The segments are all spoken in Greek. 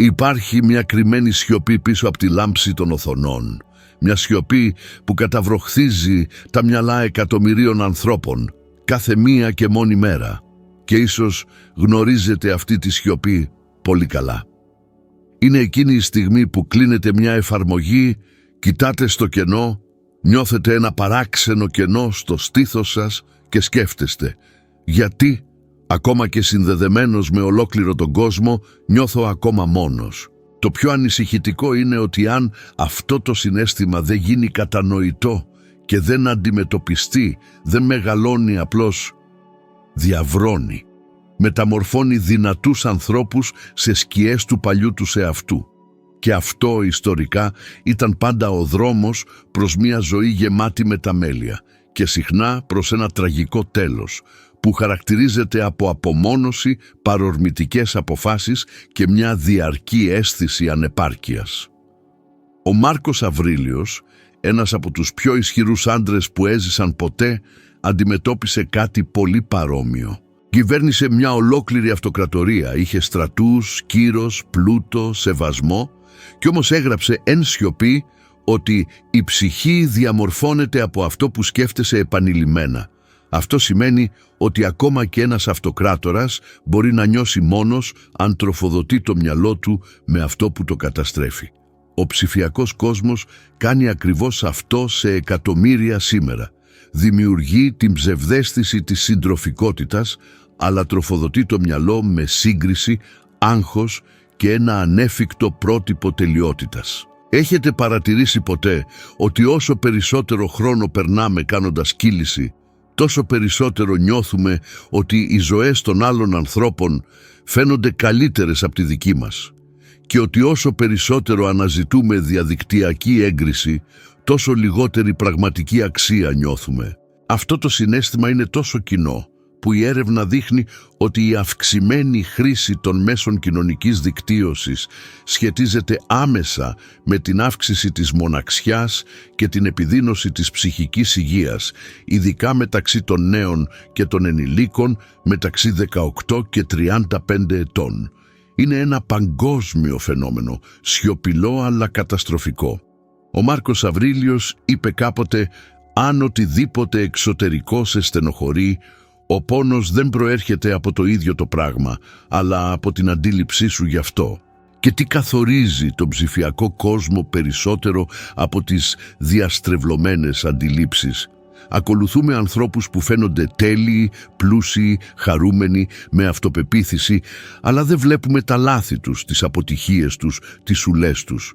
Υπάρχει μια κρυμμένη σιωπή πίσω από τη λάμψη των οθονών. Μια σιωπή που καταβροχθίζει τα μυαλά εκατομμυρίων ανθρώπων κάθε μία και μόνη μέρα. Και ίσως γνωρίζετε αυτή τη σιωπή πολύ καλά. Είναι εκείνη η στιγμή που κλείνετε μια εφαρμογή, κοιτάτε στο κενό, νιώθετε ένα παράξενο κενό στο στήθος σας και σκέφτεστε γιατί, ακόμα και συνδεδεμένος με ολόκληρο τον κόσμο, νιώθω ακόμα μόνος. Το πιο ανησυχητικό είναι ότι αν αυτό το συναίσθημα δεν γίνει κατανοητό και δεν αντιμετωπιστεί, δεν μεγαλώνει, απλώς διαβρώνει. Μεταμορφώνει δυνατούς ανθρώπους σε σκιές του παλιού τους εαυτού. Και αυτό ιστορικά ήταν πάντα ο δρόμος προς μια ζωή γεμάτη μεταμέλεια και συχνά προς ένα τραγικό τέλος που χαρακτηρίζεται από απομόνωση, παρορμητικές αποφάσεις και μια διαρκή αίσθηση ανεπάρκειας. Ο Μάρκος Αβρίλιος, ένας από τους πιο ισχυρούς άντρες που έζησαν ποτέ, αντιμετώπισε κάτι πολύ παρόμοιο. Κυβέρνησε μια ολόκληρη αυτοκρατορία, είχε στρατούς, κύρος, πλούτο, σεβασμό και όμως έγραψε εν σιωπή ότι η ψυχή διαμορφώνεται από αυτό που σκέφτεσαι επανειλημμένα. Αυτό σημαίνει ότι ακόμα και ένας αυτοκράτορας μπορεί να νιώσει μόνος αν τροφοδοτεί το μυαλό του με αυτό που το καταστρέφει. Ο ψηφιακός κόσμος κάνει ακριβώς αυτό σε εκατομμύρια σήμερα. Δημιουργεί την ψευδαίσθηση της συντροφικότητας, αλλά τροφοδοτεί το μυαλό με σύγκριση, άγχος και ένα ανέφικτο πρότυπο τελειότητας. Έχετε παρατηρήσει ποτέ ότι όσο περισσότερο χρόνο περνάμε κάνοντας κύληση, τόσο περισσότερο νιώθουμε ότι οι ζωές των άλλων ανθρώπων φαίνονται καλύτερες από τη δική μας και ότι όσο περισσότερο αναζητούμε διαδικτυακή έγκριση, τόσο λιγότερη πραγματική αξία νιώθουμε. Αυτό το συναίσθημα είναι τόσο κοινό που η έρευνα δείχνει ότι η αυξημένη χρήση των μέσων κοινωνικής δικτύωσης σχετίζεται άμεσα με την αύξηση της μοναξιάς και την επιδείνωση της ψυχικής υγείας, ειδικά μεταξύ των νέων και των ενηλίκων μεταξύ 18 και 35 ετών. Είναι ένα παγκόσμιο φαινόμενο, σιωπηλό αλλά καταστροφικό. Ο Μάρκος Αβρίλιος είπε κάποτε «Αν οτιδήποτε εξωτερικό σε στενοχωρεί, ο πόνος δεν προέρχεται από το ίδιο το πράγμα, αλλά από την αντίληψή σου γι' αυτό». Και τι καθορίζει τον ψηφιακό κόσμο περισσότερο από τις διαστρεβλωμένες αντιλήψεις? Ακολουθούμε ανθρώπους που φαίνονται τέλειοι, πλούσιοι, χαρούμενοι, με αυτοπεποίθηση, αλλά δεν βλέπουμε τα λάθη τους, τις αποτυχίες τους, τις σουλές τους.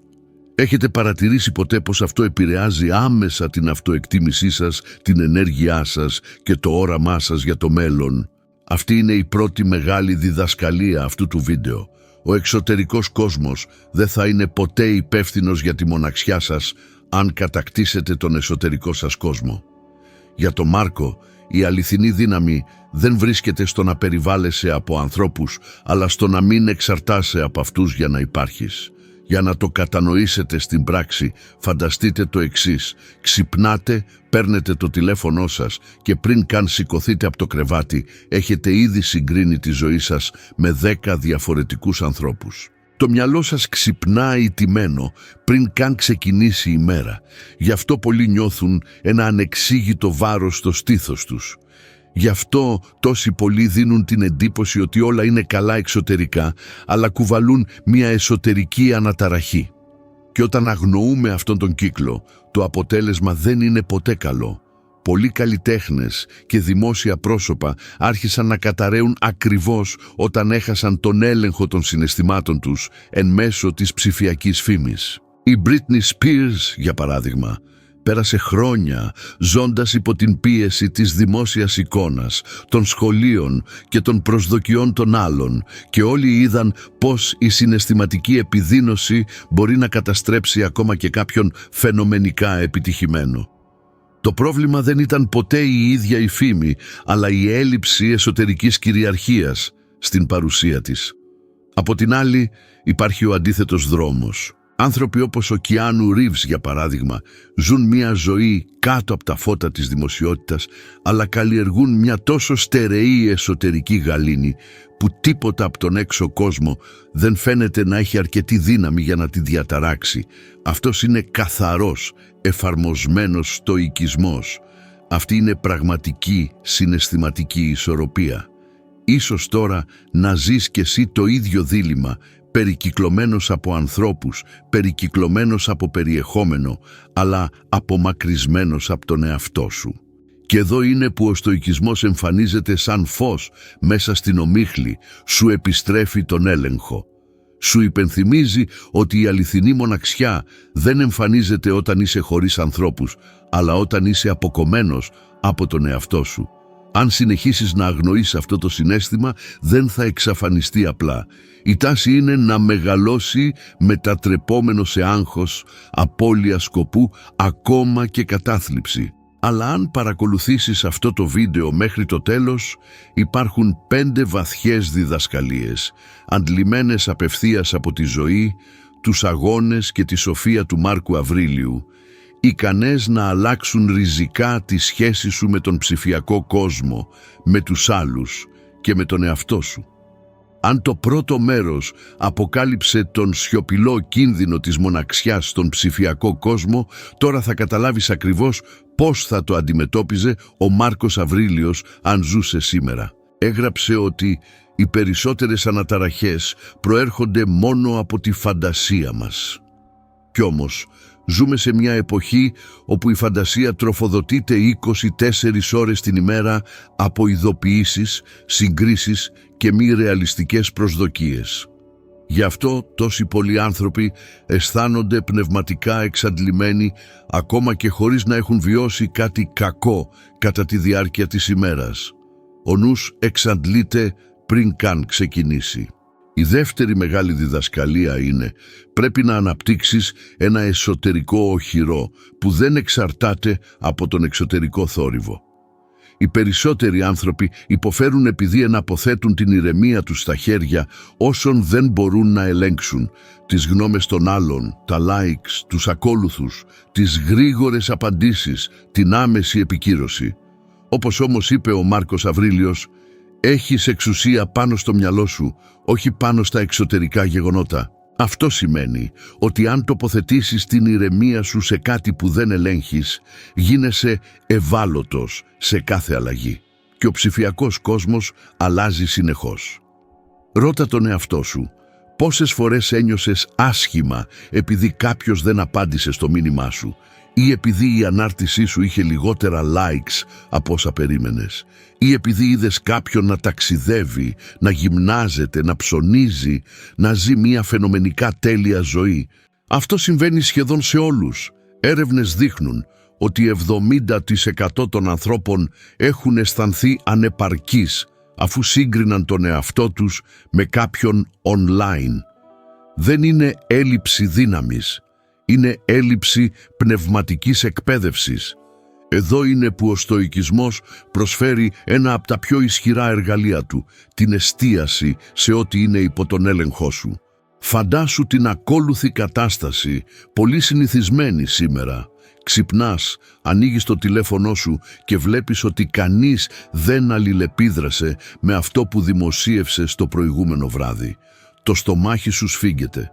Έχετε παρατηρήσει ποτέ πως αυτό επηρεάζει άμεσα την αυτοεκτίμησή σας, την ενέργειά σας και το όραμά σας για το μέλλον? Αυτή είναι η πρώτη μεγάλη διδασκαλία αυτού του βίντεο. Ο εξωτερικός κόσμος δεν θα είναι ποτέ υπεύθυνος για τη μοναξιά σας αν κατακτήσετε τον εσωτερικό σας κόσμο. Για τον Μάρκο, η αληθινή δύναμη δεν βρίσκεται στο να περιβάλλεσαι από ανθρώπους, αλλά στο να μην εξαρτάσαι από αυτούς για να υπάρχεις. Για να το κατανοήσετε στην πράξη, φανταστείτε το εξής. Ξυπνάτε, παίρνετε το τηλέφωνό σας και πριν καν σηκωθείτε από το κρεβάτι, έχετε ήδη συγκρίνει τη ζωή σας με 10 διαφορετικούς ανθρώπους. Το μυαλό σας ξυπνάει τιμένο πριν καν ξεκινήσει η μέρα. Γι' αυτό πολλοί νιώθουν ένα ανεξήγητο βάρος στο στήθος τους. Γι' αυτό τόσοι πολλοί δίνουν την εντύπωση ότι όλα είναι καλά εξωτερικά, αλλά κουβαλούν μια εσωτερική αναταραχή. Και όταν αγνοούμε αυτόν τον κύκλο, το αποτέλεσμα δεν είναι ποτέ καλό. Πολλοί καλλιτέχνες και δημόσια πρόσωπα άρχισαν να καταραίουν ακριβώς όταν έχασαν τον έλεγχο των συναισθημάτων τους εν μέσω της ψηφιακής φήμης. Η Britney Spears, για παράδειγμα, πέρασε χρόνια ζώντας υπό την πίεση της δημόσιας εικόνας, των σχολείων και των προσδοκιών των άλλων και όλοι είδαν πως η συναισθηματική επιδείνωση μπορεί να καταστρέψει ακόμα και κάποιον φαινομενικά επιτυχημένο. Το πρόβλημα δεν ήταν ποτέ η ίδια η φήμη, αλλά η έλλειψη εσωτερικής κυριαρχίας στην παρουσία της. Από την άλλη υπάρχει ο αντίθετος δρόμος. Άνθρωποι όπως ο Κιάνου Ρίβς, για παράδειγμα, ζουν μια ζωή κάτω από τα φώτα της δημοσιότητας, αλλά καλλιεργούν μια τόσο στερεή εσωτερική γαλήνη που τίποτα από τον έξω κόσμο δεν φαίνεται να έχει αρκετή δύναμη για να τη διαταράξει. Αυτός είναι καθαρός, εφαρμοσμένος στοικισμός. Αυτή είναι πραγματική συναισθηματική ισορροπία. Ίσως τώρα να ζεις κι εσύ το ίδιο δίλημμα, περικυκλωμένος από ανθρώπους, περικυκλωμένος από περιεχόμενο, αλλά απομακρυσμένος από τον εαυτό σου. Και εδώ είναι που ο στοικισμός εμφανίζεται σαν φως μέσα στην ομίχλη, σου επιστρέφει τον έλεγχο. Σου υπενθυμίζει ότι η αληθινή μοναξιά δεν εμφανίζεται όταν είσαι χωρίς ανθρώπους, αλλά όταν είσαι αποκομμένος από τον εαυτό σου. Αν συνεχίσεις να αγνοείς αυτό το συναίσθημα, δεν θα εξαφανιστεί απλά. Η τάση είναι να μεγαλώσει μετατρεπόμενο σε άγχος, απώλεια σκοπού, ακόμα και κατάθλιψη. Αλλά αν παρακολουθήσεις αυτό το βίντεο μέχρι το τέλος, υπάρχουν 5 βαθιές διδασκαλίες, αντλημένες απευθείας από τη ζωή, τους αγώνες και τη σοφία του Μάρκου Αβρίλιου, ικανές να αλλάξουν ριζικά τη σχέση σου με τον ψηφιακό κόσμο, με τους άλλους και με τον εαυτό σου. Αν το πρώτο μέρος αποκάλυψε τον σιωπηλό κίνδυνο της μοναξιάς στον ψηφιακό κόσμο, τώρα θα καταλάβεις ακριβώς πώς θα το αντιμετώπιζε ο Μάρκος Αβρίλιος αν ζούσε σήμερα. Έγραψε ότι οι περισσότερες αναταραχές προέρχονται μόνο από τη φαντασία μας. Κι όμως, ζούμε σε μια εποχή όπου η φαντασία τροφοδοτείται 24 ώρες την ημέρα από ειδοποιήσεις, συγκρίσεις και μη ρεαλιστικές προσδοκίες. Γι' αυτό τόσοι πολλοί άνθρωποι αισθάνονται πνευματικά εξαντλημένοι ακόμα και χωρίς να έχουν βιώσει κάτι κακό κατά τη διάρκεια της ημέρας. Ο νους εξαντλείται πριν καν ξεκινήσει. Η δεύτερη μεγάλη διδασκαλία είναι: πρέπει να αναπτύξεις ένα εσωτερικό οχυρό που δεν εξαρτάται από τον εξωτερικό θόρυβο. Οι περισσότεροι άνθρωποι υποφέρουν επειδή εναποθέτουν την ηρεμία τους στα χέρια όσων δεν μπορούν να ελέγξουν τις γνώμες των άλλων, τα likes, τους ακόλουθους, τις γρήγορες απαντήσεις, την άμεση επικύρωση. Όπως όμως είπε ο Μάρκος Αβρίλιος, έχεις εξουσία πάνω στο μυαλό σου, όχι πάνω στα εξωτερικά γεγονότα. Αυτό σημαίνει ότι αν τοποθετήσεις την ηρεμία σου σε κάτι που δεν ελέγχεις, γίνεσαι ευάλωτος σε κάθε αλλαγή. Και ο ψηφιακός κόσμος αλλάζει συνεχώς. Ρώτα τον εαυτό σου, πόσες φορές ένιωσες άσχημα επειδή κάποιος δεν απάντησε στο μήνυμά σου ή επειδή η ανάρτησή σου είχε λιγότερα likes από όσα περίμενες ή επειδή είδες κάποιον να ταξιδεύει, να γυμνάζεται, να ψωνίζει, να ζει μια φαινομενικά τέλεια ζωή. Αυτό συμβαίνει σχεδόν σε όλους. Έρευνες δείχνουν ότι 70% των ανθρώπων έχουν αισθανθεί ανεπαρκείς αφού σύγκριναν τον εαυτό τους με κάποιον online. Δεν είναι έλλειψη δύναμης, είναι έλλειψη πνευματικής εκπαίδευσης. Εδώ είναι που ο στοικισμός προσφέρει ένα από τα πιο ισχυρά εργαλεία του, την εστίαση σε ό,τι είναι υπό τον έλεγχό σου. Φαντάσου την ακόλουθη κατάσταση, πολύ συνηθισμένη σήμερα. Ξυπνάς, ανοίγεις το τηλέφωνό σου και βλέπεις ότι κανείς δεν αλληλεπίδρασε με αυτό που δημοσίευσες το προηγούμενο βράδυ. Το στομάχι σου σφίγγεται.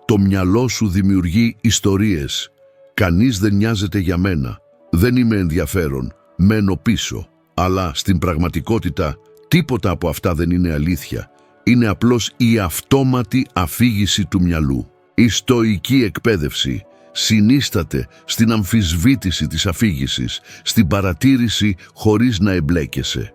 Το μυαλό σου δημιουργεί ιστορίες. Κανείς δεν νοιάζεται για μένα. Δεν είμαι ενδιαφέρον. Μένω πίσω. Αλλά στην πραγματικότητα τίποτα από αυτά δεν είναι αλήθεια. Είναι απλώς η αυτόματη αφήγηση του μυαλού. Η στοική εκπαίδευση συνίσταται στην αμφισβήτηση της αφήγησης, στην παρατήρηση χωρίς να εμπλέκεσαι.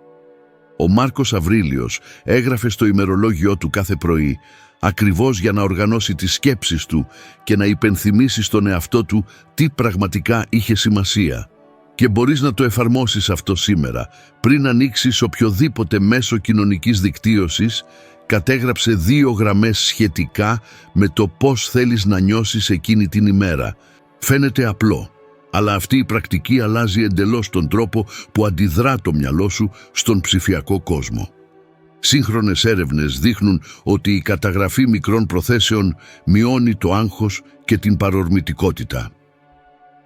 Ο Μάρκος Αβρίλιος έγραφε στο ημερολόγιό του κάθε πρωί, ακριβώς για να οργανώσει τις σκέψεις του και να υπενθυμίσει στον εαυτό του τι πραγματικά είχε σημασία. Και μπορείς να το εφαρμόσεις αυτό σήμερα. Πριν ανοίξεις οποιοδήποτε μέσο κοινωνικής δικτύωσης, κατέγραψε 2 γραμμές σχετικά με το πώς θέλεις να νιώσεις εκείνη την ημέρα. Φαίνεται απλό, αλλά αυτή η πρακτική αλλάζει εντελώς τον τρόπο που αντιδρά το μυαλό σου στον ψηφιακό κόσμο. Σύγχρονες έρευνες δείχνουν ότι η καταγραφή μικρών προθέσεων μειώνει το άγχος και την παρορμητικότητα.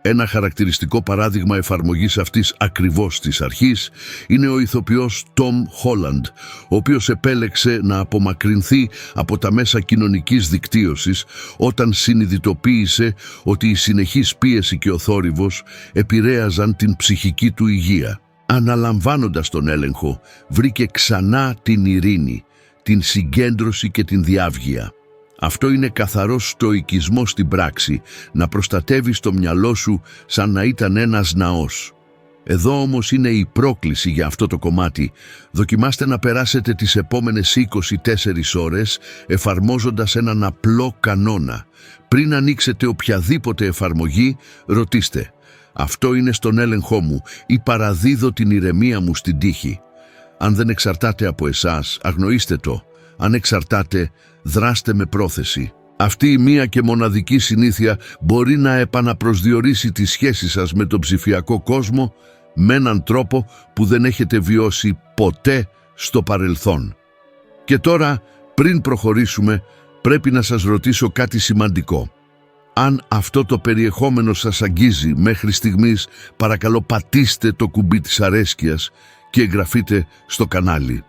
Ένα χαρακτηριστικό παράδειγμα εφαρμογής αυτής ακριβώς της αρχής είναι ο ηθοποιός Tom Holland, ο οποίος επέλεξε να απομακρυνθεί από τα μέσα κοινωνικής δικτύωσης όταν συνειδητοποίησε ότι η συνεχής πίεση και ο θόρυβος επηρέαζαν την ψυχική του υγεία. Αναλαμβάνοντας τον έλεγχο, βρήκε ξανά την ειρήνη, την συγκέντρωση και την διάβγεια. Αυτό είναι καθαρός στοικισμός στην πράξη, να προστατεύεις το μυαλό σου σαν να ήταν ένας ναός. Εδώ όμως είναι η πρόκληση για αυτό το κομμάτι. Δοκιμάστε να περάσετε τις επόμενες 24 ώρες εφαρμόζοντας έναν απλό κανόνα. Πριν ανοίξετε οποιαδήποτε εφαρμογή, ρωτήστε: αυτό είναι στον έλεγχό μου ή παραδίδω την ηρεμία μου στην τύχη? Αν δεν εξαρτάται από εσάς, αγνοήστε το. Αν εξαρτάται, δράστε με πρόθεση. Αυτή η μία και μοναδική συνήθεια μπορεί να επαναπροσδιορίσει τη σχέση σας με τον ψηφιακό κόσμο με έναν τρόπο που δεν έχετε βιώσει ποτέ στο παρελθόν. Και τώρα, πριν προχωρήσουμε, πρέπει να σας ρωτήσω κάτι σημαντικό. Αν αυτό το περιεχόμενο σας αγγίζει μέχρι στιγμής, παρακαλώ πατήστε το κουμπί της αρέσκειας και εγγραφείτε στο κανάλι.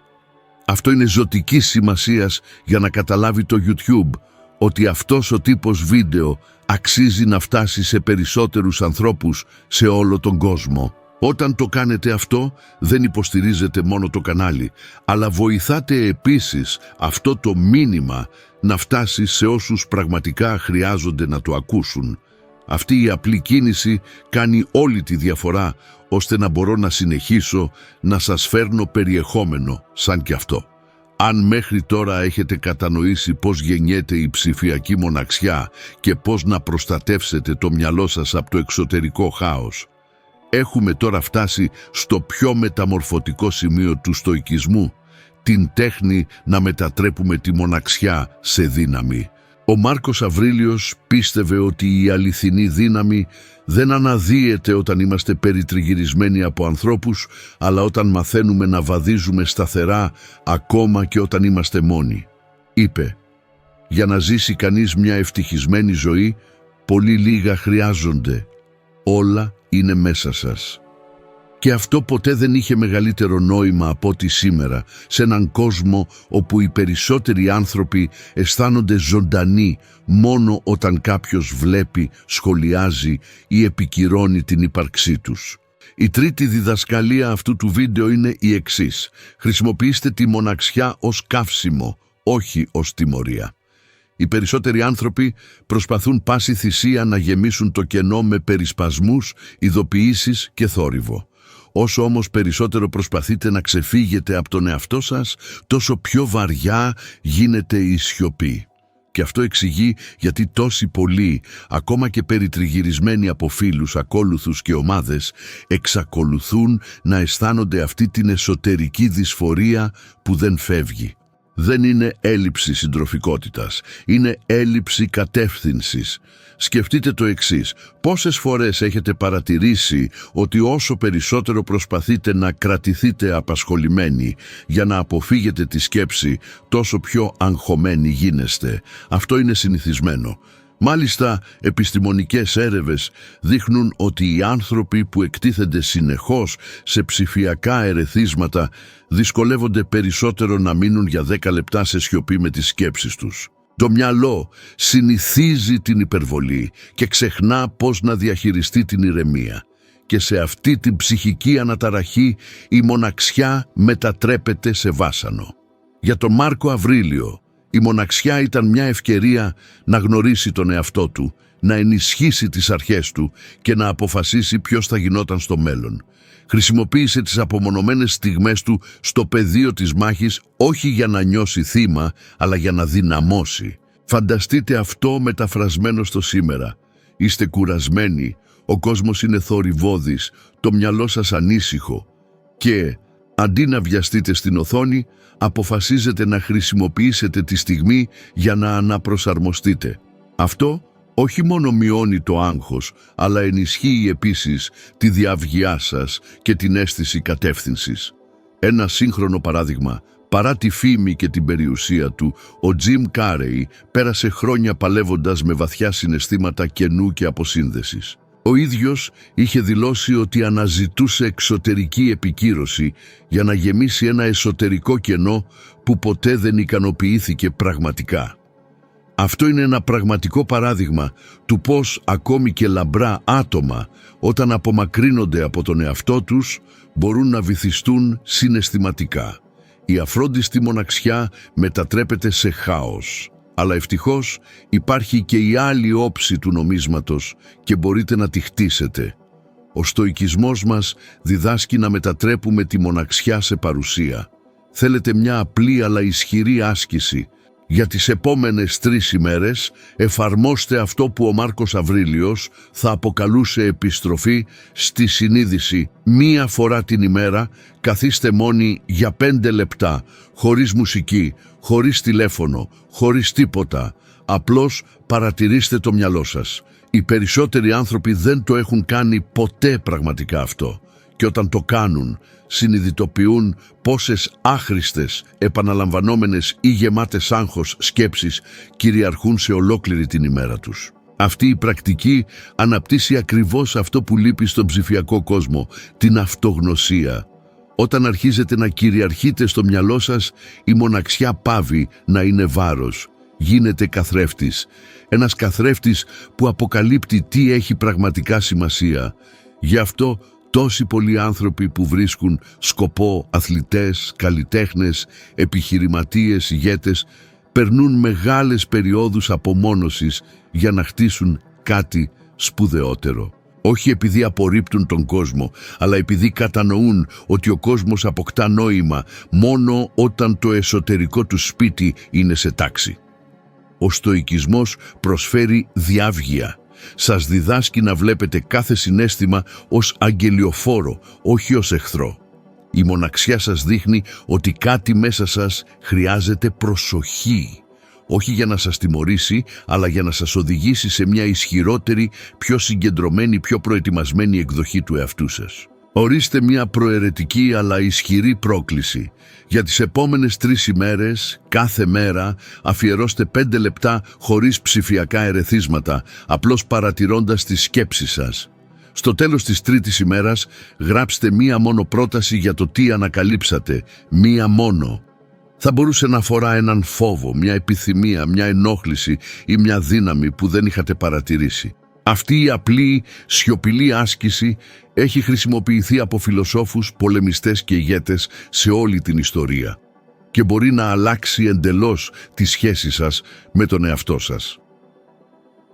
Αυτό είναι ζωτικής σημασίας για να καταλάβει το YouTube ότι αυτός ο τύπος βίντεο αξίζει να φτάσει σε περισσότερους ανθρώπους σε όλο τον κόσμο. Όταν το κάνετε αυτό, δεν υποστηρίζετε μόνο το κανάλι, αλλά βοηθάτε επίσης αυτό το μήνυμα να φτάσει σε όσους πραγματικά χρειάζονται να το ακούσουν. Αυτή η απλή κίνηση κάνει όλη τη διαφορά, ώστε να μπορώ να συνεχίσω να σας φέρνω περιεχόμενο σαν κι αυτό. Αν μέχρι τώρα έχετε κατανοήσει πώς γεννιέται η ψηφιακή μοναξιά και πώς να προστατεύσετε το μυαλό σας από το εξωτερικό χάος, έχουμε τώρα φτάσει στο πιο μεταμορφωτικό σημείο του στοικισμού, την τέχνη να μετατρέπουμε τη μοναξιά σε δύναμη. Ο Μάρκος Αβρίλιος πίστευε ότι η αληθινή δύναμη δεν αναδύεται όταν είμαστε περιτριγυρισμένοι από ανθρώπους, αλλά όταν μαθαίνουμε να βαδίζουμε σταθερά ακόμα και όταν είμαστε μόνοι. Είπε: «Για να ζήσει κανείς μια ευτυχισμένη ζωή, πολύ λίγα χρειάζονται. Όλα είναι μέσα σας». Και αυτό ποτέ δεν είχε μεγαλύτερο νόημα από ότι σήμερα, σε έναν κόσμο όπου οι περισσότεροι άνθρωποι αισθάνονται ζωντανοί μόνο όταν κάποιος βλέπει, σχολιάζει ή επικυρώνει την ύπαρξή τους. Η τρίτη διδασκαλία αυτού του βίντεο είναι η εξής: χρησιμοποιήστε τη μοναξιά ως καύσιμο, όχι ως τιμωρία. Οι περισσότεροι άνθρωποι προσπαθούν πάση θυσία να γεμίσουν το κενό με περισπασμούς, ειδοποιήσεις και θόρυβο. Όσο όμως περισσότερο προσπαθείτε να ξεφύγετε από τον εαυτό σας, τόσο πιο βαριά γίνεται η σιωπή. Και αυτό εξηγεί γιατί τόσοι πολλοί, ακόμα και περιτριγυρισμένοι από φίλους, ακόλουθους και ομάδες, εξακολουθούν να αισθάνονται αυτή την εσωτερική δυσφορία που δεν φεύγει. Δεν είναι έλλειψη συντροφικότητας, είναι έλλειψη κατεύθυνσης. Σκεφτείτε το εξής: πόσες φορές έχετε παρατηρήσει ότι όσο περισσότερο προσπαθείτε να κρατηθείτε απασχολημένοι για να αποφύγετε τη σκέψη, τόσο πιο αγχωμένοι γίνεστε? Αυτό είναι συνηθισμένο. Μάλιστα, επιστημονικές έρευνες δείχνουν ότι οι άνθρωποι που εκτίθενται συνεχώς σε ψηφιακά ερεθίσματα δυσκολεύονται περισσότερο να μείνουν για 10 λεπτά σε σιωπή με τις σκέψεις τους. Το μυαλό συνηθίζει την υπερβολή και ξεχνά πώς να διαχειριστεί την ηρεμία. Και σε αυτή την ψυχική αναταραχή η μοναξιά μετατρέπεται σε βάσανο. Για τον Μάρκο Αβρίλιο, η μοναξιά ήταν μια ευκαιρία να γνωρίσει τον εαυτό του, να ενισχύσει τις αρχές του και να αποφασίσει ποιος θα γινόταν στο μέλλον. Χρησιμοποίησε τις απομονωμένες στιγμές του στο πεδίο της μάχης, όχι για να νιώσει θύμα, αλλά για να δυναμώσει. Φανταστείτε αυτό μεταφρασμένο στο σήμερα. Είστε κουρασμένοι, ο κόσμος είναι θορυβώδης, το μυαλό σας ανήσυχο και αντί να βιαστείτε στην οθόνη, αποφασίζετε να χρησιμοποιήσετε τη στιγμή για να αναπροσαρμοστείτε. Αυτό όχι μόνο μειώνει το άγχος, αλλά ενισχύει επίσης τη διαυγιά σας και την αίσθηση κατεύθυνσης. Ένα σύγχρονο παράδειγμα: Παρά τη φήμη και την περιουσία του, ο Τζιμ Κάρεϊ πέρασε χρόνια παλεύοντας με βαθιά συναισθήματα κενού και αποσύνδεσης. Ο ίδιος είχε δηλώσει ότι αναζητούσε εξωτερική επικύρωση για να γεμίσει ένα εσωτερικό κενό που ποτέ δεν ικανοποιήθηκε πραγματικά. Αυτό είναι ένα πραγματικό παράδειγμα του πώς ακόμη και λαμπρά άτομα, όταν απομακρύνονται από τον εαυτό τους, μπορούν να βυθιστούν συναισθηματικά. Η αφρόντιστη μοναξιά μετατρέπεται σε χάος. Αλλά ευτυχώς υπάρχει και η άλλη όψη του νομίσματος και μπορείτε να τη χτίσετε. Ο στοικισμός μας διδάσκει να μετατρέπουμε τη μοναξιά σε παρουσία. Θέλετε μια απλή αλλά ισχυρή άσκηση? Για τις επόμενες 3 ημέρες εφαρμόστε αυτό που ο Μάρκος Αβρίλιος θα αποκαλούσε επιστροφή στη συνείδηση. 1 φορά την ημέρα καθίστε μόνοι για 5 λεπτά, χωρίς μουσική, χωρίς τηλέφωνο, χωρίς τίποτα. Απλώς παρατηρήστε το μυαλό σας. Οι περισσότεροι άνθρωποι δεν το έχουν κάνει ποτέ πραγματικά αυτό. Και όταν το κάνουν, συνειδητοποιούν πόσες άχρηστες, επαναλαμβανόμενες ή γεμάτες άγχος σκέψεις κυριαρχούν σε ολόκληρη την ημέρα τους. Αυτή η πρακτική αναπτύσσει ακριβώς αυτό που λείπει στον ψηφιακό κόσμο, την αυτογνωσία. Όταν αρχίζετε να κυριαρχείτε στο μυαλό σας, η μοναξιά πάβει να είναι βάρος. Γίνεται καθρέφτης. Ένας καθρέφτης που αποκαλύπτει τι έχει πραγματικά σημασία. Γι' αυτό τόσοι πολλοί άνθρωποι που βρίσκουν σκοπό, αθλητές, καλλιτέχνες, επιχειρηματίες, ηγέτες, περνούν μεγάλες περιόδους απομόνωσης για να χτίσουν κάτι σπουδαιότερο. Όχι επειδή απορρίπτουν τον κόσμο, αλλά επειδή κατανοούν ότι ο κόσμος αποκτά νόημα μόνο όταν το εσωτερικό του σπίτι είναι σε τάξη. Ο στοικισμός προσφέρει διάβγεια. Σας διδάσκει να βλέπετε κάθε συναίσθημα ως αγγελιοφόρο, όχι ως εχθρό. Η μοναξιά σας δείχνει ότι κάτι μέσα σας χρειάζεται προσοχή. Όχι για να σας τιμωρήσει, αλλά για να σας οδηγήσει σε μια ισχυρότερη, πιο συγκεντρωμένη, πιο προετοιμασμένη εκδοχή του εαυτού σας. Ορίστε μια προαιρετική αλλά ισχυρή πρόκληση. Για τις επόμενες 3 ημέρες, κάθε μέρα, αφιερώστε 5 λεπτά χωρίς ψηφιακά ερεθίσματα, απλώς παρατηρώντας τις σκέψεις σας. Στο τέλος της 3ης ημέρας, γράψτε μία μόνο πρόταση για το τι ανακαλύψατε, μία μόνο. Θα μπορούσε να αφορά έναν φόβο, μια επιθυμία, μια ενόχληση ή μια δύναμη που δεν είχατε παρατηρήσει. Αυτή η απλή, σιωπηλή άσκηση έχει χρησιμοποιηθεί από φιλοσόφους, πολεμιστές και ηγέτες σε όλη την ιστορία και μπορεί να αλλάξει εντελώς τη σχέση σας με τον εαυτό σας.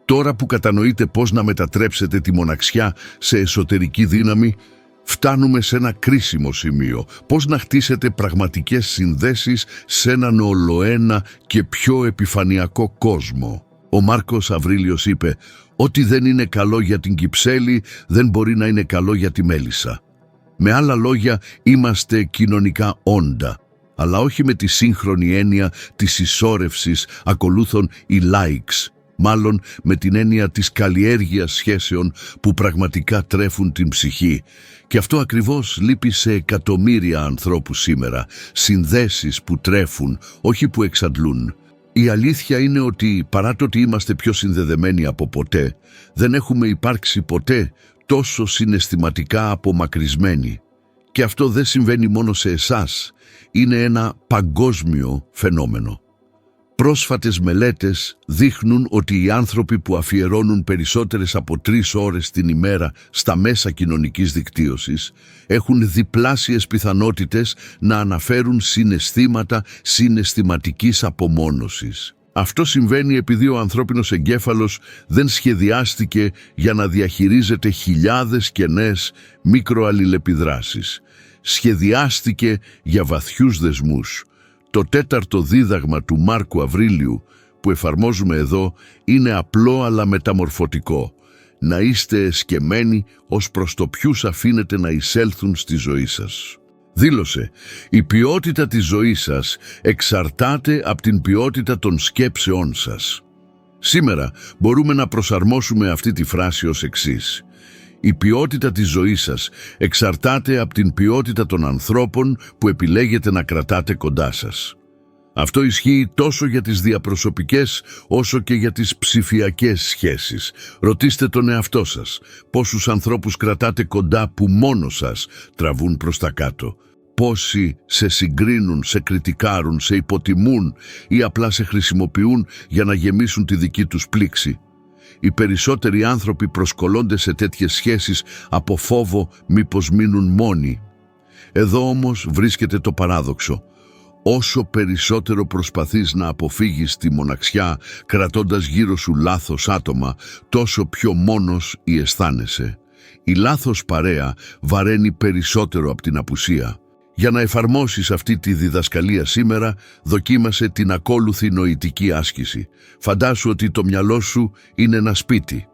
Τώρα που κατανοείτε πώς να μετατρέψετε τη μοναξιά σε εσωτερική δύναμη, φτάνουμε σε ένα κρίσιμο σημείο. Πώς να χτίσετε πραγματικές συνδέσεις σε έναν ολοένα και πιο επιφανειακό κόσμο. Ο Μάρκος Αβρίλιος είπε: «Ό,τι δεν είναι καλό για την Κυψέλη δεν μπορεί να είναι καλό για τη Μέλισσα». Με άλλα λόγια, είμαστε κοινωνικά όντα, αλλά όχι με τη σύγχρονη έννοια της συσσόρευσης ακολούθων οι likes, μάλλον με την έννοια της καλλιέργειας σχέσεων που πραγματικά τρέφουν την ψυχή. Και αυτό ακριβώς λείπει σε εκατομμύρια ανθρώπους σήμερα, συνδέσεις που τρέφουν, όχι που εξαντλούν. Η αλήθεια είναι ότι παρά το ότι είμαστε πιο συνδεδεμένοι από ποτέ, δεν έχουμε υπάρξει ποτέ τόσο συναισθηματικά απομακρυσμένοι. Και αυτό δεν συμβαίνει μόνο σε εσάς, είναι ένα παγκόσμιο φαινόμενο. Πρόσφατες μελέτες δείχνουν ότι οι άνθρωποι που αφιερώνουν περισσότερες από 3 ώρες την ημέρα στα μέσα κοινωνικής δικτύωσης έχουν διπλάσιες πιθανότητες να αναφέρουν συναισθήματα συναισθηματικής απομόνωσης. Αυτό συμβαίνει επειδή ο ανθρώπινος εγκέφαλος δεν σχεδιάστηκε για να διαχειρίζεται χιλιάδες κενές μικροαλληλεπιδράσεις. Σχεδιάστηκε για βαθιούς δεσμούς. Το 4ο δίδαγμα του Μάρκου Αβρίλιου που εφαρμόζουμε εδώ είναι απλό αλλά μεταμορφωτικό. Να είστε εσκεμμένοι ως προς το ποιους αφήνετε να εισέλθουν στη ζωή σας. Δήλωσε: «Η ποιότητα της ζωής σας εξαρτάται από την ποιότητα των σκέψεών σας». Σήμερα μπορούμε να προσαρμόσουμε αυτή τη φράση ως εξής: Η ποιότητα της ζωής σας εξαρτάται από την ποιότητα των ανθρώπων που επιλέγετε να κρατάτε κοντά σας. Αυτό ισχύει τόσο για τις διαπροσωπικές όσο και για τις ψηφιακές σχέσεις. Ρωτήστε τον εαυτό σας πόσους ανθρώπους κρατάτε κοντά που μόνο σας τραβούν προς τα κάτω. Πόσοι σε συγκρίνουν, σε κριτικάρουν, σε υποτιμούν ή απλά σε χρησιμοποιούν για να γεμίσουν τη δική τους πλήξη. Οι περισσότεροι άνθρωποι προσκολώνται σε τέτοιες σχέσεις από φόβο μήπως μείνουν μόνοι. Εδώ όμως βρίσκεται το παράδοξο. Όσο περισσότερο προσπαθείς να αποφύγεις τη μοναξιά κρατώντας γύρω σου λάθος άτομα, τόσο πιο μόνος ή αισθάνεσαι. Η λάθος παρέα βαραίνει περισσότερο από την απουσία. Για να εφαρμόσεις αυτή τη διδασκαλία σήμερα, δοκίμασε την ακόλουθη νοητική άσκηση. Φαντάσου ότι το μυαλό σου είναι ένα σπίτι.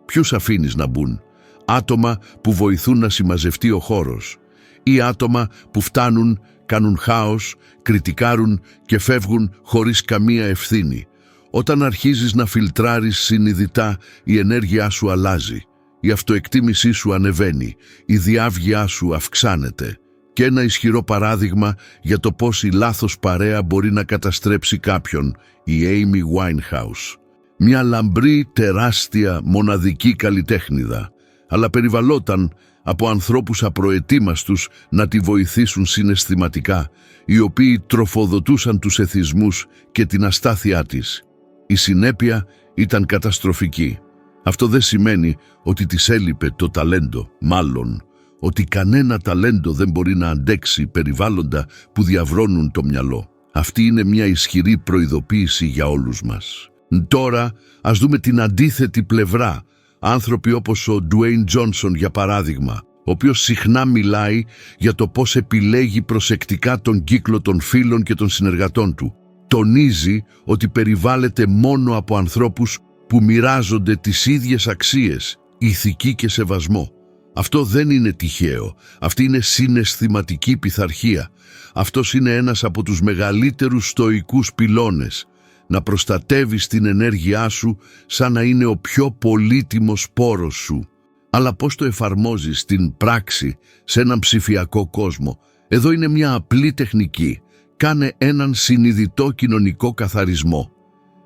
Ποιους αφήνεις να μπουν? Άτομα που βοηθούν να συμμαζευτεί ο χώρος ή άτομα που φτάνουν, κάνουν χάος, κριτικάρουν και φεύγουν χωρίς καμία ευθύνη? Όταν αρχίζεις να φιλτράρεις συνειδητά, η ενέργειά σου αλλάζει, η αυτοεκτίμησή σου ανεβαίνει, η διάβγειά σου αυξάνεται. Και ένα ισχυρό παράδειγμα για το πώς η λάθος παρέα μπορεί να καταστρέψει κάποιον, η Amy Winehouse. Μια λαμπρή, τεράστια, μοναδική καλλιτέχνηδα, αλλά περιβαλλόταν από ανθρώπους απροετοίμαστους να τη βοηθήσουν συναισθηματικά, οι οποίοι τροφοδοτούσαν τους εθισμούς και την αστάθειά της. Η συνέπεια ήταν καταστροφική. Αυτό δεν σημαίνει ότι της έλειπε το ταλέντο, μάλλον ότι κανένα ταλέντο δεν μπορεί να αντέξει περιβάλλοντα που διαβρώνουν το μυαλό. Αυτή είναι μια ισχυρή προειδοποίηση για όλους μας. Τώρα ας δούμε την αντίθετη πλευρά. Άνθρωποι όπως ο Dwayne Johnson, για παράδειγμα, ο οποίος συχνά μιλάει για το πώς επιλέγει προσεκτικά τον κύκλο των φίλων και των συνεργατών του. Τονίζει ότι περιβάλλεται μόνο από ανθρώπους που μοιράζονται τις ίδιες αξίες, ηθική και σεβασμό. Αυτό δεν είναι τυχαίο. Αυτή είναι συναισθηματική πειθαρχία. Αυτός είναι ένας από τους μεγαλύτερους στοικούς πυλώνες. Να προστατεύεις την ενέργειά σου σαν να είναι ο πιο πολύτιμος πόρος σου. Αλλά πώς το εφαρμόζεις στην πράξη σε έναν ψηφιακό κόσμο? Εδώ είναι μια απλή τεχνική. Κάνε έναν συνειδητό κοινωνικό καθαρισμό.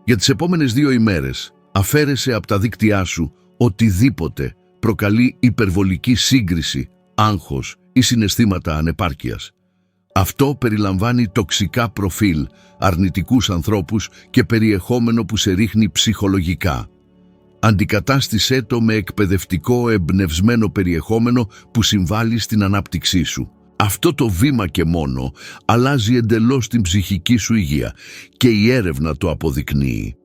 Για τις επόμενες 2 ημέρες αφαίρεσε από τα δίκτυά σου οτιδήποτε προκαλεί υπερβολική σύγκριση, άγχος ή συναισθήματα ανεπάρκειας. Αυτό περιλαμβάνει τοξικά προφίλ, αρνητικούς ανθρώπους και περιεχόμενο που σε ρίχνει ψυχολογικά. Αντικατάστησέ το με εκπαιδευτικό, εμπνευσμένο περιεχόμενο που συμβάλλει στην ανάπτυξή σου. Αυτό το βήμα και μόνο αλλάζει εντελώς την ψυχική σου υγεία και η έρευνα το αποδεικνύει.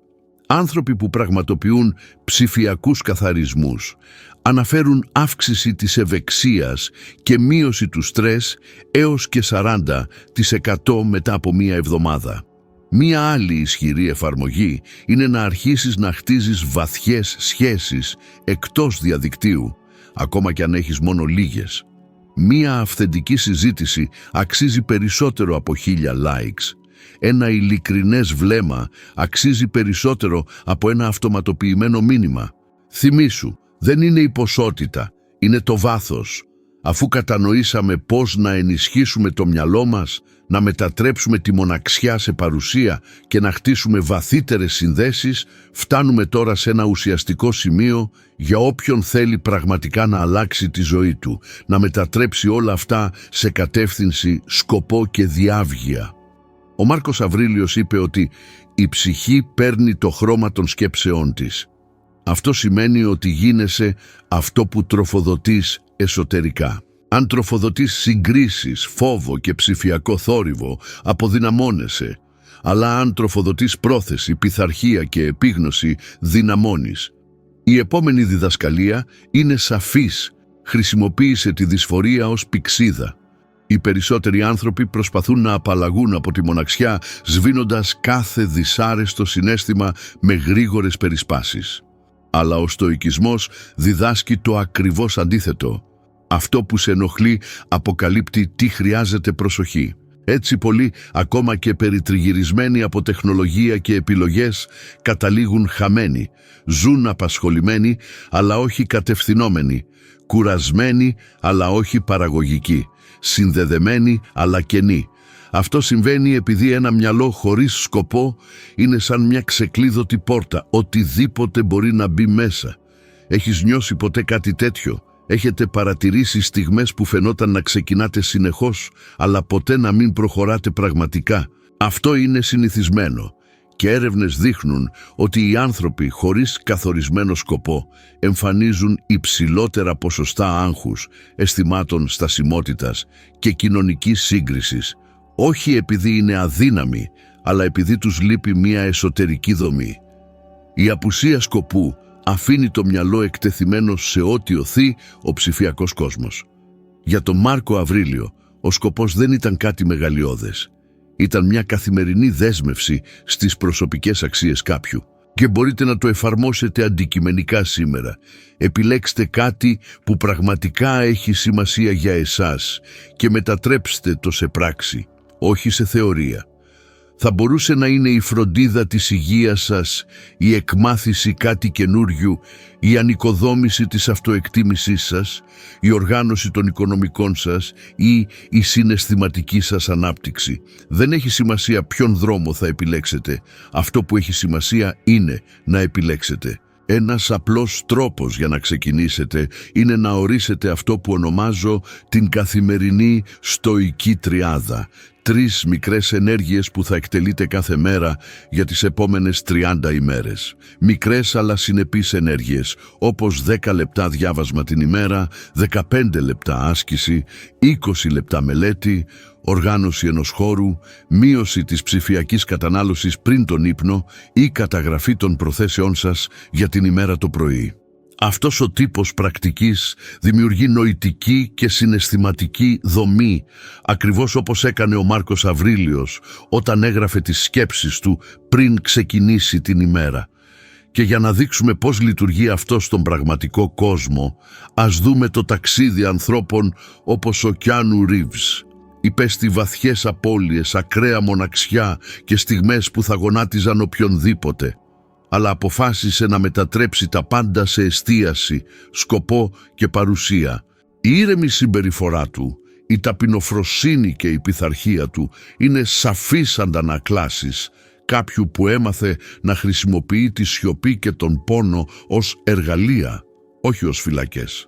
Άνθρωποι που πραγματοποιούν ψηφιακούς καθαρισμούς αναφέρουν αύξηση της ευεξίας και μείωση του στρες έως και 40% μετά από 1 εβδομάδα. Μία άλλη ισχυρή εφαρμογή είναι να αρχίσεις να χτίζεις βαθιές σχέσεις εκτός διαδικτύου, ακόμα κι αν έχεις μόνο λίγες. Μία αυθεντική συζήτηση αξίζει περισσότερο από 1000 likes. Ένα ειλικρινές βλέμμα αξίζει περισσότερο από ένα αυτοματοποιημένο μήνυμα. Θυμήσου, δεν είναι η ποσότητα, είναι το βάθος. Αφού κατανοήσαμε πώς να ενισχύσουμε το μυαλό μας, να μετατρέψουμε τη μοναξιά σε παρουσία και να χτίσουμε βαθύτερες συνδέσεις, φτάνουμε τώρα σε ένα ουσιαστικό σημείο για όποιον θέλει πραγματικά να αλλάξει τη ζωή του, να μετατρέψει όλα αυτά σε κατεύθυνση, σκοπό και διάβγεια. Ο Μάρκος Αβρίλιος είπε ότι η ψυχή παίρνει το χρώμα των σκέψεών της. Αυτό σημαίνει ότι γίνεσαι αυτό που τροφοδοτείς εσωτερικά. Αν τροφοδοτείς συγκρίσεις, φόβο και ψηφιακό θόρυβο, αποδυναμώνεσαι. Αλλά αν τροφοδοτείς πρόθεση, πειθαρχία και επίγνωση, δυναμώνεις. Η επόμενη διδασκαλία είναι σαφής. Χρησιμοποίησε τη δυσφορία ως πυξίδα. Οι περισσότεροι άνθρωποι προσπαθούν να απαλλαγούν από τη μοναξιά, σβήνοντας κάθε δυσάρεστο συναίσθημα με γρήγορες περισπάσεις. Αλλά ο στοικισμός διδάσκει το ακριβώς αντίθετο. Αυτό που σε ενοχλεί αποκαλύπτει τι χρειάζεται προσοχή. Έτσι πολλοί, ακόμα και περιτριγυρισμένοι από τεχνολογία και επιλογές, καταλήγουν χαμένοι. Ζουν απασχολημένοι, αλλά όχι κατευθυνόμενοι. Κουρασμένοι, αλλά όχι παραγωγικοί. Συνδεδεμένοι, αλλά κενοί. Αυτό συμβαίνει επειδή ένα μυαλό χωρίς σκοπό είναι σαν μια ξεκλείδωτη πόρτα. Οτιδήποτε μπορεί να μπει μέσα. Έχεις νιώσει ποτέ κάτι τέτοιο? Έχετε παρατηρήσει στιγμές που φαινόταν να ξεκινάτε συνεχώς, αλλά ποτέ να μην προχωράτε πραγματικά? Αυτό είναι συνηθισμένο και έρευνες δείχνουν ότι οι άνθρωποι χωρίς καθορισμένο σκοπό εμφανίζουν υψηλότερα ποσοστά άγχους, αισθημάτων στασιμότητας και κοινωνικής σύγκρισης. Όχι επειδή είναι αδύναμοι, αλλά επειδή τους λείπει μια εσωτερική δομή. Η απουσία σκοπού αφήνει το μυαλό εκτεθειμένο σε ό,τι οθεί ο ψηφιακός κόσμος. Για τον Μάρκο Αβρίλιο, ο σκοπός δεν ήταν κάτι μεγαλειώδες. Ήταν μια καθημερινή δέσμευση στις προσωπικές αξίες κάποιου. Και μπορείτε να το εφαρμόσετε αντικειμενικά σήμερα. Επιλέξτε κάτι που πραγματικά έχει σημασία για εσάς και μετατρέψτε το σε πράξη, όχι σε θεωρία. Θα μπορούσε να είναι η φροντίδα της υγείας σας, η εκμάθηση κάτι καινούριου, η ανοικοδόμηση της αυτοεκτίμησής σας, η οργάνωση των οικονομικών σας ή η συναισθηματική σας ανάπτυξη. Δεν έχει σημασία ποιον δρόμο θα επιλέξετε. Αυτό που έχει σημασία είναι να επιλέξετε. Ένας απλός τρόπος για να ξεκινήσετε είναι να ορίσετε αυτό που ονομάζω την καθημερινή στοική τριάδα. 3 μικρές ενέργειες που θα εκτελείτε κάθε μέρα για τις επόμενες 30 ημέρες. Μικρές αλλά συνεπείς ενέργειες, όπως 10 λεπτά διάβασμα την ημέρα, 15 λεπτά άσκηση, 20 λεπτά μελέτη, οργάνωση ενός χώρου, μείωση της ψηφιακής κατανάλωσης πριν τον ύπνο ή καταγραφή των προθέσεών σας για την ημέρα το πρωί. Αυτός ο τύπος πρακτικής δημιουργεί νοητική και συναισθηματική δομή, ακριβώς όπως έκανε ο Μάρκος Αβρίλιος όταν έγραφε τις σκέψεις του πριν ξεκινήσει την ημέρα. Και για να δείξουμε πώς λειτουργεί αυτό στον πραγματικό κόσμο, ας δούμε το ταξίδι ανθρώπων όπως ο Κιάνου Ρίβς. Υπέστη βαθιές απώλειες, ακραία μοναξιά και στιγμές που θα γονάτιζαν οποιονδήποτε, αλλά αποφάσισε να μετατρέψει τα πάντα σε εστίαση, σκοπό και παρουσία. Η ήρεμη συμπεριφορά του, η ταπεινοφροσύνη και η πειθαρχία του είναι σαφείς αντανακλάσεις κάποιου που έμαθε να χρησιμοποιεί τη σιωπή και τον πόνο ως εργαλεία, όχι ως φυλακές.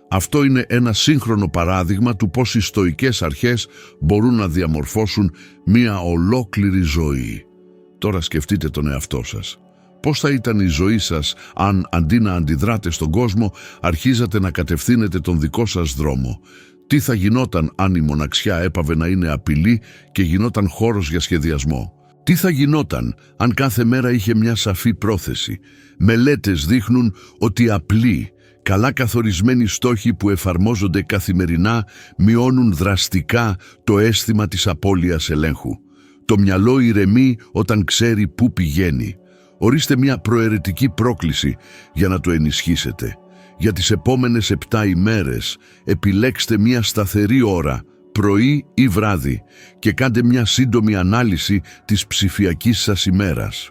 Αυτό είναι ένα σύγχρονο παράδειγμα του πώς οι στοικές αρχές μπορούν να διαμορφώσουν μία ολόκληρη ζωή. Τώρα σκεφτείτε τον εαυτό σας. Πώς θα ήταν η ζωή σας αν αντί να αντιδράτε στον κόσμο αρχίζατε να κατευθύνετε τον δικό σας δρόμο? Τι θα γινόταν αν η μοναξιά έπαβε να είναι απειλή και γινόταν χώρος για σχεδιασμό? Τι θα γινόταν αν κάθε μέρα είχε μια σαφή πρόθεση? Μελέτες δείχνουν ότι απλοί, καλά καθορισμένοι στόχοι που εφαρμόζονται καθημερινά μειώνουν δραστικά το αίσθημα της απώλειας ελέγχου. Το μυαλό ηρεμεί όταν ξέρει πού πηγαίνει. Ορίστε μια προαιρετική πρόκληση για να το ενισχύσετε. Για τις επόμενες 7 ημέρες επιλέξτε μια σταθερή ώρα, πρωί ή βράδυ, και κάντε μια σύντομη ανάλυση της ψηφιακής σας ημέρας.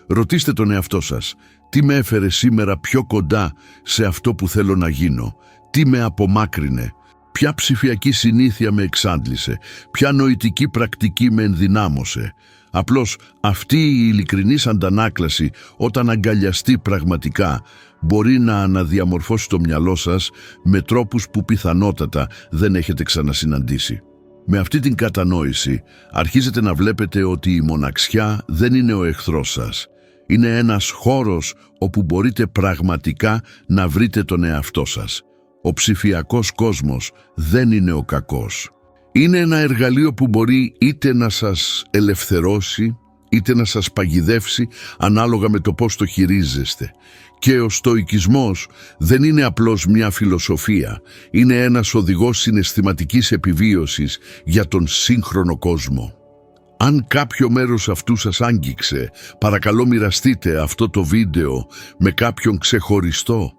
Ρωτήστε τον εαυτό σας, τι με έφερε σήμερα πιο κοντά σε αυτό που θέλω να γίνω? Τι με απομάκρυνε? Ποια ψηφιακή συνήθεια με εξάντλησε? Ποια νοητική πρακτική με ενδυνάμωσε? Απλώς αυτή η ειλικρινής αντανάκλαση, όταν αγκαλιαστεί πραγματικά, μπορεί να αναδιαμορφώσει το μυαλό σας με τρόπους που πιθανότατα δεν έχετε ξανασυναντήσει. Με αυτή την κατανόηση αρχίζετε να βλέπετε ότι η μοναξιά δεν είναι ο εχθρός σας. Είναι ένας χώρος όπου μπορείτε πραγματικά να βρείτε τον εαυτό σας. Ο ψηφιακός κόσμος δεν είναι ο κακός. Είναι ένα εργαλείο που μπορεί είτε να σας ελευθερώσει, είτε να σας παγιδεύσει ανάλογα με το πώς το χειρίζεστε. Και ο στοικισμός δεν είναι απλώς μια φιλοσοφία, είναι ένας οδηγός συναισθηματικής επιβίωσης για τον σύγχρονο κόσμο. Αν κάποιο μέρος αυτού σας άγγιξε, παρακαλώ μοιραστείτε αυτό το βίντεο με κάποιον ξεχωριστό.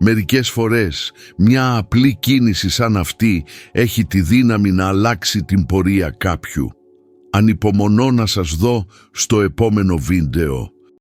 Μερικές φορές μια απλή κίνηση σαν αυτή έχει τη δύναμη να αλλάξει την πορεία κάποιου. Ανυπομονώ να σας δω στο επόμενο βίντεο.